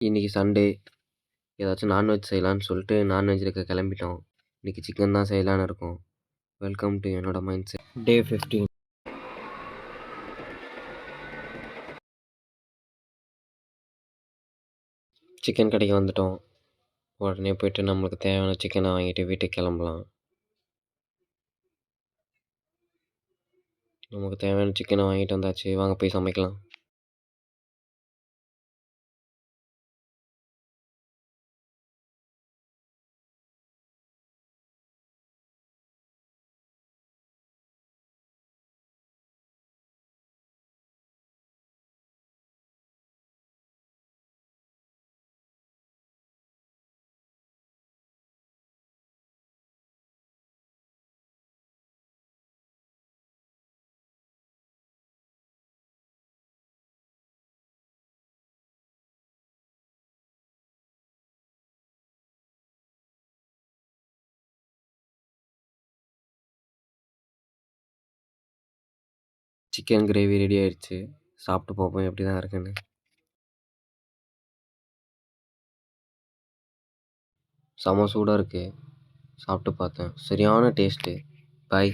இன்னைக்கு சண்டே ஏதாச்சும் நான்வெஜ் செய்யலான்னு சொல்லிட்டு நான்வெஜ்ஜுக்கு கிளம்பிட்டோம். இன்னைக்கு சிக்கன் தான் செய்யலான்னு இருக்கோம். வெல்கம் டு என்னோட மைண்ட் செட். டே 15. சிக்கன் கடைக்கு வந்துட்டோம். உடனே போயிட்டு நம்மளுக்கு தேவையான சிக்கனை வாங்கிட்டு வீட்டுக்கு கிளம்பலாம். நமக்கு தேவையான சிக்கனை வாங்கிட்டு வந்தாச்சு. வாங்க போய் சமைக்கலாம். சிக்கன் கிரேவி ரெடி ஆயிடுச்சு. சாப்பிட்டு பார்ப்போம் எப்படி தான் இருக்குன்னு. செம சூடாக இருக்குது. சாப்பிட்டு பார்த்தேன். சரியான டேஸ்ட்டு. பாய்.